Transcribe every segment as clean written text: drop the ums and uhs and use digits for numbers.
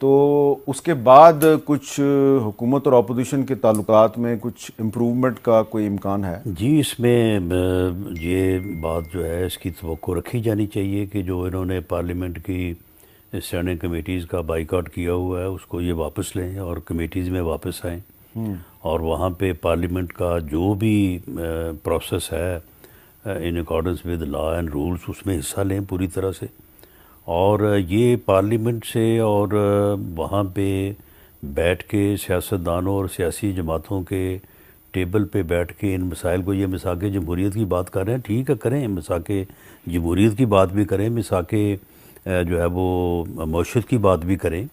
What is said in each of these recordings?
تو اس کے بعد کچھ حکومت اور اپوزیشن کے تعلقات میں کچھ امپرومنٹ کا کوئی امکان ہے؟ جی، اس میں یہ بات جو ہے اس کی توقع رکھی جانی چاہیے کہ جو انہوں نے پارلیمنٹ کی اسٹینڈنگ کمیٹیز کا بائیکاٹ کیا ہوا ہے اس کو یہ واپس لیں اور کمیٹیز میں واپس آئیں، اور وہاں پہ پارلیمنٹ کا جو بھی پروسیس ہے in accordance with law and rules اس میں حصہ لیں پوری طرح سے، اور یہ پارلیمنٹ سے اور وہاں پہ بیٹھ کے سیاستدانوں اور سیاسی جماعتوں کے ٹیبل پہ بیٹھ کے ان مسائل کو، یہ مساق جمہوریت کی بات کر رہے ہیں، ٹھیک ہے کریں، مساق جمہوریت کی بات بھی کریں، مساق جو ہے وہ معیشت کی بات بھی کریں،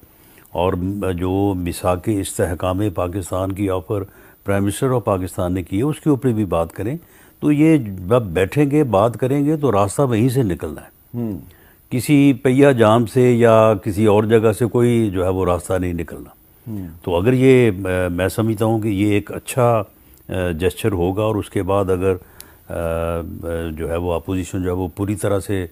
اور جو مساق استحکام پاکستان کی offer prime minister of Pakistan نے کی ہے اس کے اوپر بھی بات کریں۔ تو یہ جب بیٹھیں گے بات کریں گے تو راستہ وہیں سے نکلنا ہے، کسی پہیہ جام سے یا کسی اور جگہ سے کوئی جو ہے وہ راستہ نہیں نکلنا۔ تو اگر یہ میں سمجھتا ہوں کہ یہ ایک اچھا جسچر ہوگا، اور اس کے بعد اگر جو ہے وہ اپوزیشن جو ہے وہ پوری طرح سے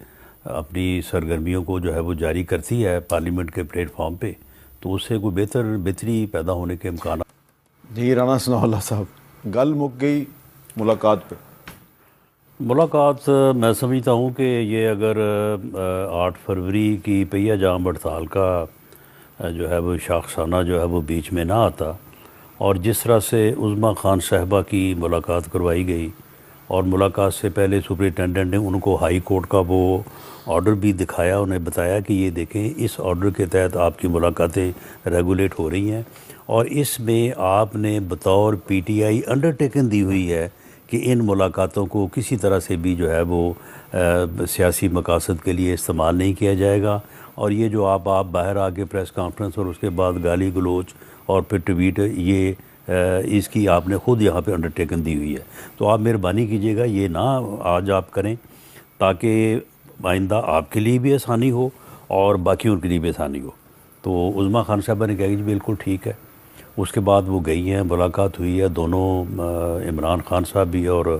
اپنی سرگرمیوں کو جو ہے وہ جاری کرتی ہے پارلیمنٹ کے پلیٹ فارم پہ، تو اس سے کوئی بہتری پیدا ہونے کے امکانات۔ جی رانا ثناء اللہ صاحب، گل مک گئی ملاقات پہ؟ ملاقات میں سمجھتا ہوں کہ یہ اگر 8 فروری کی پہیہ جام ہڑتال کا جو ہے وہ شاخسانہ جو ہے وہ بیچ میں نہ آتا، اور جس طرح سے عظمیٰ خان صاحبہ کی ملاقات کروائی گئی، اور ملاقات سے پہلے سپرنٹینڈنٹ نے ان کو ہائی کورٹ کا وہ آرڈر بھی دکھایا، انہیں بتایا کہ یہ دیکھیں اس آرڈر کے تحت آپ کی ملاقاتیں ریگولیٹ ہو رہی ہیں، اور اس میں آپ نے بطور پی ٹی آئی انڈرٹیکن دی ہوئی ہے کہ ان ملاقاتوں کو کسی طرح سے بھی جو ہے وہ سیاسی مقاصد کے لیے استعمال نہیں کیا جائے گا، اور یہ جو آپ باہر آ کے پریس کانفرنس اور اس کے بعد گالی گلوچ اور پھر ٹویٹ، یہ اس کی آپ نے خود یہاں پہ انڈرٹیکن دی ہوئی ہے۔ تو آپ مہربانی کیجیے گا یہ نہ آج آپ کریں، تاکہ آئندہ آپ کے لیے بھی آسانی ہو اور باقیوں کے لیے بھی آسانی ہو۔ تو عظمیٰ خان صاحبہ نے کہا کہ جی بالکل ٹھیک ہے۔ اس کے بعد وہ گئی ہیں، ملاقات ہوئی ہے، دونوں عمران خان صاحب بھی اور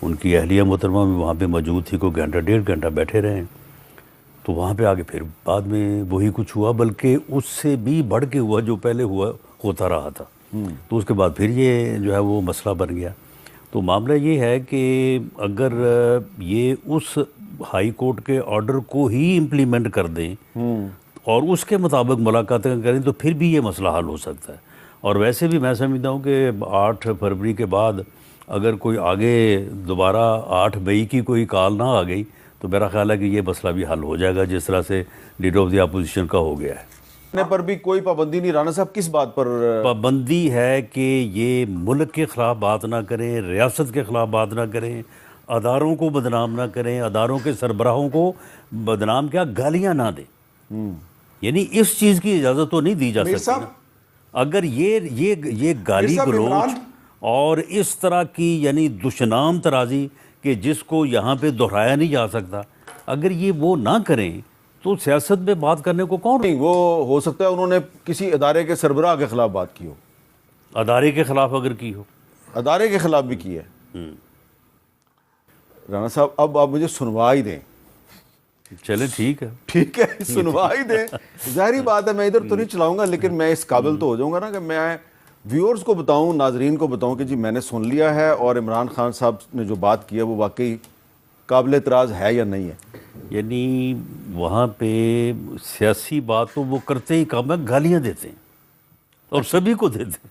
ان کی اہلیہ محترمہ بھی وہاں پہ موجود تھی، کوئی گھنٹہ 1.5 گھنٹہ بیٹھے رہے ہیں۔ تو وہاں پہ آگے پھر بعد میں وہی کچھ ہوا، بلکہ اس سے بھی بڑھ کے ہوا جو پہلے ہوتا رہا تھا۔ تو اس کے بعد پھر یہ جو ہے وہ مسئلہ بن گیا۔ تو معاملہ یہ ہے کہ اگر یہ اس ہائی کورٹ کے آرڈر کو ہی امپلیمنٹ کر دیں اور اس کے مطابق ملاقاتیں کریں تو پھر بھی یہ مسئلہ حل ہو سکتا ہے۔ اور ویسے بھی میں سمجھتا ہوں کہ 8 فروری کے بعد اگر کوئی آگے دوبارہ 8 مئی کی کوئی کال نہ آ گئی تو میرا خیال ہے کہ یہ مسئلہ بھی حل ہو جائے گا، جس طرح سے لیڈر آف دی اپوزیشن کا ہو گیا ہے۔ پر بھی کوئی پابندی نہیں۔ رانا صاحب کس بات پر پابندی ہے کہ یہ ملک کے خلاف بات نہ کریں، ریاست کے خلاف بات نہ کریں، اداروں کو بدنام نہ کریں، اداروں کے سربراہوں کو بدنام کیا گالیاں نہ دیں، یعنی اس چیز کی اجازت تو نہیں دی جا سکتی نا۔ اگر یہ گالی گلوچ اور اس طرح کی یعنی دشنام ترازی کہ جس کو یہاں پہ دہرایا نہیں جا سکتا، اگر یہ وہ نہ کریں تو سیاست میں بات کرنے کو کون؟ نہیں، وہ ہو سکتا ہے انہوں نے کسی ادارے کے سربراہ کے خلاف بات کی ہو، ادارے کے خلاف اگر کی ہو، ادارے کے خلاف بھی کی ہے۔ رانا صاحب اب آپ مجھے سنوا ہی دیں۔ چلے ٹھیک ہے، ٹھیک ہے، سنوا ہی دیں۔ ظاہری بات ہے میں ادھر تو نہیں چلاؤں گا، لیکن میں اس قابل تو ہو جاؤں گا نا کہ میں ویورز کو بتاؤں، ناظرین کو بتاؤں کہ جی میں نے سن لیا ہے اور عمران خان صاحب نے جو بات کی ہے وہ واقعی قابل اعتراض ہے یا نہیں ہے۔ یعنی وہاں پہ سیاسی بات تو وہ کرتے ہی کام ہے، گالیاں دیتے ہیں اور سبھی کو دیتے ہیں،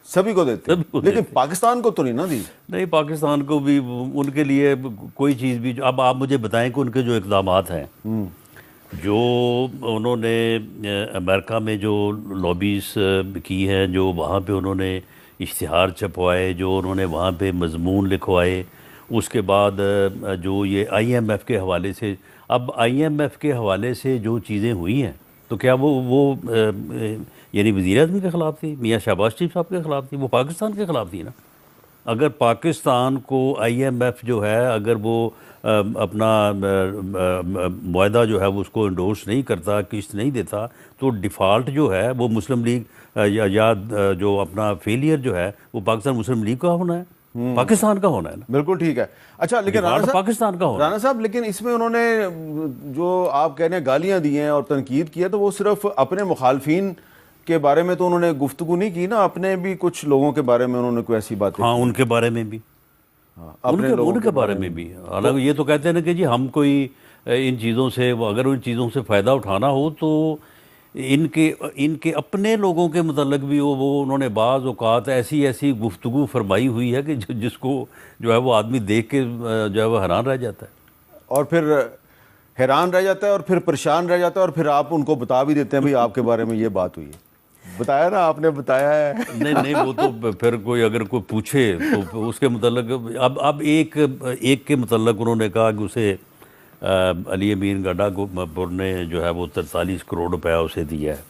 سبھی کو دیتے سبھی کو ہیں، لیکن پاکستان کو تو نہیں نا دی۔ نہیں، پاکستان کو بھی ان کے لیے کوئی چیز بھی، اب آپ مجھے بتائیں کہ ان کے جو اقدامات ہیں، جو انہوں نے امریکہ میں جو لابیز کی ہیں، جو وہاں پہ انہوں نے اشتہار چھپوائے، جو انہوں نے وہاں پہ مضمون لکھوائے، اس کے بعد جو یہ آئی ایم ایف کے حوالے سے، اب آئی ایم ایف کے حوالے سے جو چیزیں ہوئی ہیں تو کیا وہ یعنی وزیر اعظم کے خلاف تھی، میاں شہباز شریف صاحب کے خلاف تھی؟ وہ پاکستان کے خلاف تھی نا۔ اگر پاکستان کو آئی ایم ایف جو ہے اگر وہ اپنا معاہدہ جو ہے وہ اس کو انڈورس نہیں کرتا، قسط نہیں دیتا، تو ڈیفالٹ جو ہے وہ مسلم لیگ یا جو اپنا فیلئر جو ہے وہ پاکستان مسلم لیگ کا ہونا ہے۔ پاکستان کا ہونا ہے نا. بالکل ٹھیک ہے. اچھا لیکن رانا صاحب پاکستان کا ہونا. رانا صاحب لیکن اس میں انہوں نے جو آپ کہہ رہے ہیں گالیاں دی ہیں اور تنقید کی ہے تو وہ صرف اپنے مخالفین کے بارے میں تو انہوں نے گفتگو نہیں کی نا, اپنے بھی کچھ لوگوں کے بارے میں انہوں نے کوئی ایسی باتیں. ہاں ان کے بارے میں بھی, ان کے بارے میں بھی. حالانکہ یہ تو کہتے ہیں نا کہ جی ہم کوئی ان چیزوں سے, اگر ان چیزوں سے فائدہ اٹھانا ہو تو ان کے اپنے لوگوں کے متعلق بھی وہ انہوں نے بعض اوقات ایسی گفتگو فرمائی ہوئی ہے کہ جس کو جو ہے وہ آدمی دیکھ کے جو ہے وہ حیران رہ جاتا ہے. اور پھر حیران رہ جاتا ہے اور پھر پریشان رہ جاتا ہے اور پھر آپ ان کو بتا بھی دیتے ہیں بھئی آپ کے بارے میں یہ بات ہوئی ہے. بتایا نا آپ نے, بتایا ہے. نہیں وہ تو پھر کوئی اگر کوئی پوچھے تو اس کے متعلق اب ایک کے متعلق انہوں نے کہا کہ اسے علی امین گڈھا پور نے جو ہے وہ 43 کروڑ روپیہ اسے دیا ہے.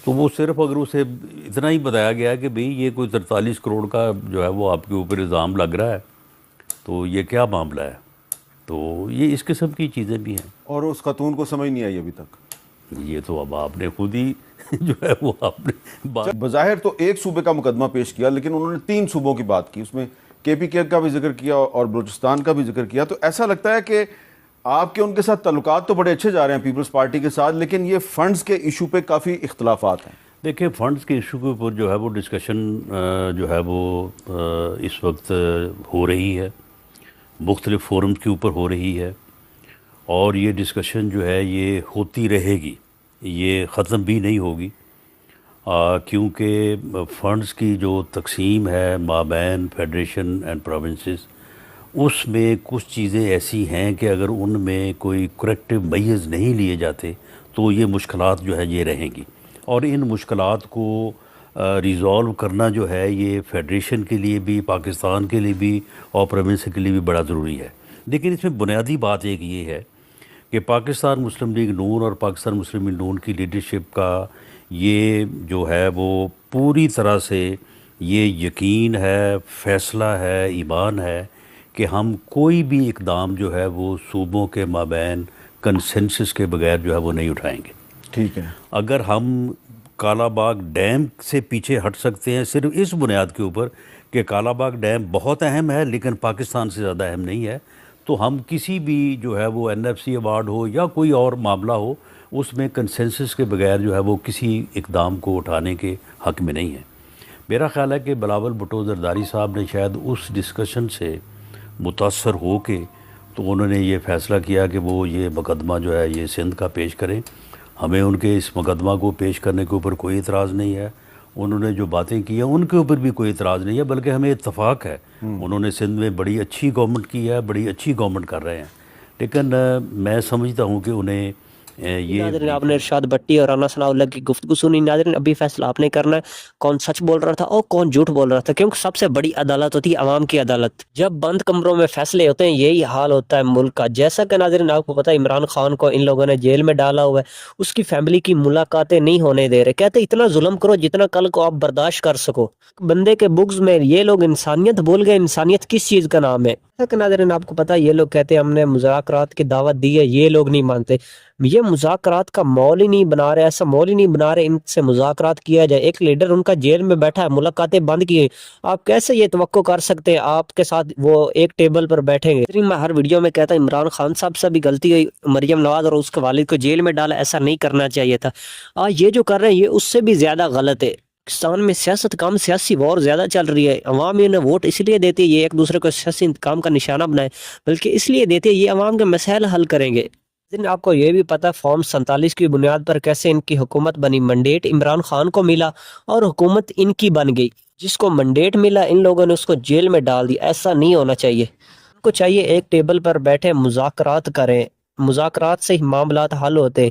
تو وہ صرف اگر اسے اتنا ہی بتایا گیا کہ بھئی یہ کوئی 43 کروڑ کا جو ہے وہ آپ کے اوپر الزام لگ رہا ہے تو یہ کیا معاملہ ہے, تو یہ اس قسم کی چیزیں بھی ہیں. اور اس خاتون کو سمجھ نہیں آئی ابھی تک. یہ تو اب آپ نے خود ہی جو ہے وہ آپ نے بظاہر تو ایک صوبے کا مقدمہ پیش کیا لیکن انہوں نے 3 صوبوں کی بات کی, اس میں KPK کا بھی ذکر کیا اور بلوچستان کا بھی ذکر کیا. تو ایسا لگتا ہے کہ آپ کے ان کے ساتھ تعلقات تو بڑے اچھے جا رہے ہیں پیپلز پارٹی کے ساتھ, لیکن یہ فنڈز کے ایشو پہ کافی اختلافات ہیں. دیکھیں فنڈز کے ایشو کے اوپر جو ہے وہ ڈسکشن جو ہے وہ اس وقت ہو رہی ہے, مختلف فورم کے اوپر ہو رہی ہے, اور یہ ڈسکشن جو ہے یہ ہوتی رہے گی, یہ ختم بھی نہیں ہوگی. کیونکہ فنڈز کی جو تقسیم ہے مابین فیڈریشن اینڈ پروونسز, اس میں کچھ چیزیں ایسی ہیں کہ اگر ان میں کوئی کریکٹیو میئرز نہیں لیے جاتے تو یہ مشکلات جو ہے یہ رہیں گی, اور ان مشکلات کو ریزالو کرنا جو ہے یہ فیڈریشن کے لیے بھی, پاکستان کے لیے بھی اور پروونس کے لیے بھی بڑا ضروری ہے. لیکن اس میں بنیادی بات ایک یہ ہے کہ پاکستان مسلم لیگ نون اور پاکستان مسلم لیگ نون کی لیڈرشپ کا یہ جو ہے وہ پوری طرح سے یہ یقین ہے, فیصلہ ہے, ایمان ہے کہ ہم کوئی بھی اقدام جو ہے وہ صوبوں کے مابین کنسنسس کے بغیر جو ہے وہ نہیں اٹھائیں گے. ٹھیک ہے. اگر ہم کالا باغ ڈیم سے پیچھے ہٹ سکتے ہیں صرف اس بنیاد کے اوپر کہ کالا باغ ڈیم بہت اہم ہے لیکن پاکستان سے زیادہ اہم نہیں ہے, تو ہم کسی بھی جو ہے وہ NFC ایوارڈ ہو یا کوئی اور معاملہ ہو اس میں کنسنسس کے بغیر جو ہے وہ کسی اقدام کو اٹھانے کے حق میں نہیں ہے. میرا خیال ہے کہ بلاول بھٹو زرداری صاحب نے شاید اس ڈسکشن سے متاثر ہو کے تو انہوں نے یہ فیصلہ کیا کہ وہ یہ مقدمہ جو ہے یہ سندھ کا پیش کریں. ہمیں ان کے اس مقدمہ کو پیش کرنے کے اوپر کوئی اعتراض نہیں ہے, انہوں نے جو باتیں کی ہیں ان کے اوپر بھی کوئی اعتراض نہیں ہے, بلکہ ہمیں اتفاق ہے. انہوں نے سندھ میں بڑی اچھی گورنمنٹ کی ہے, بڑی اچھی گورنمنٹ کر رہے ہیں, لیکن میں سمجھتا ہوں کہ انہیں یہ ناظرین آپ نے ارشاد بٹی اور رانا ثناء اللہ کی گفتگو سنی. ناظرین ابھی فیصلہ آپ نے کرنا ہے کون سچ بول رہا تھا اور کون جھوٹ بول رہا تھا, کیونکہ سب سے بڑی عدالت ہوتی ہے عوام کی عدالت. جب بند کمروں میں فیصلے ہوتے ہیں یہی حال ہوتا ہے ملک کا. جیسا کہ ناظرین آپ کو پتا ہے عمران خان کو ان لوگوں نے جیل میں ڈالا ہوا ہے, اس کی فیملی کی ملاقاتیں نہیں ہونے دے رہے, کہتے اتنا ظلم کرو جتنا کل کو آپ برداشت کر سکو. بندے کے بغض میں یہ لوگ انسانیت بول گئے. انسانیت کس چیز کا نام ہے؟ کہ ناظرین آپ کو پتا ہے یہ لوگ کہتے ہیں ہم نے مذاکرات کی دعوت دی ہے, یہ لوگ نہیں مانتے. یہ مذاکرات کا ماحول ہی نہیں بنا رہے, ایسا ماحول ہی نہیں بنا رہے ان سے مذاکرات کیا جائے. ایک لیڈر ان کا جیل میں بیٹھا ہے, ملاقاتیں بند کی, آپ کیسے یہ توقع کر سکتے ہیں آپ کے ساتھ وہ ایک ٹیبل پر بیٹھیں گے؟ میں ہر ویڈیو میں کہتا ہوں عمران خان صاحب سے بھی غلطی ہوئی, مریم نواز اور اس کے والد کو جیل میں ڈالا, ایسا نہیں کرنا چاہیے تھا. یہ جو کر رہے ہیں یہ اس سے بھی زیادہ غلط ہے. پاکستان میں سیاست کام سیاسی وار زیادہ چل رہی ہے. عوام انہیں ووٹ اس لیے دیتی ہے یہ ایک دوسرے کو سیاسی انتقام کا نشانہ بنائے, بلکہ اس لیے دیتے یہ عوام کے مسائل حل کریں گے. آپ کو یہ بھی پتا فارم 47 کی بنیاد پر کیسے ان کی حکومت بنی. منڈیٹ عمران خان کو ملا اور حکومت ان کی بن گئی. جس کو منڈیٹ ملا ان لوگوں نے اس کو جیل میں ڈال دیا. ایسا نہیں ہونا چاہیے. ان کو چاہیے ایک ٹیبل پر بیٹھے مذاکرات کریں, مذاکرات سے ہی معاملات حل ہوتے.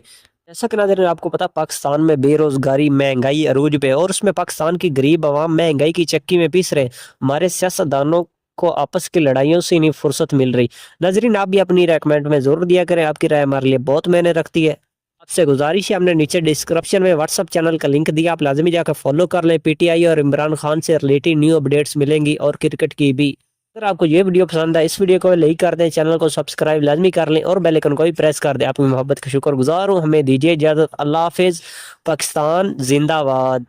جیسا کہ ناظرین آپ کو پتا پاکستان میں بے روزگاری مہنگائی عروج پہ, اور اس میں پاکستان کی غریب عوام مہنگائی کی چکی میں پیس رہے. ہمارے سیاستدانوں کو آپس کی لڑائیوں سے نہیں فرصت مل رہی. ناظرین آپ بھی اپنی رائے کمنٹ میں ضرور دیا کریں, آپ کی رائے ہمارے لیے بہت معنی رکھتی ہے. آپ سے گزارش ہے ہم نے نیچے ڈسکرپشن میں واٹس ایپ چینل کا لنک دیا, آپ لازمی جا کر فالو کر لیں. PTI اور عمران خان سے ریلیٹڈ نیو اپڈیٹس ملیں گی اور کرکٹ کی بھی. اگر آپ کو یہ ویڈیو پسند ہے اس ویڈیو کو لائک کر دیں, چینل کو سبسکرائب لازمی کر لیں اور بیل آئیکن کو بھی پریس کر دیں. آپ کی محبت کا شکر گزار ہوں. ہمیں دیجیے اجازت. اللہ حافظ. پاکستان زندہ باد.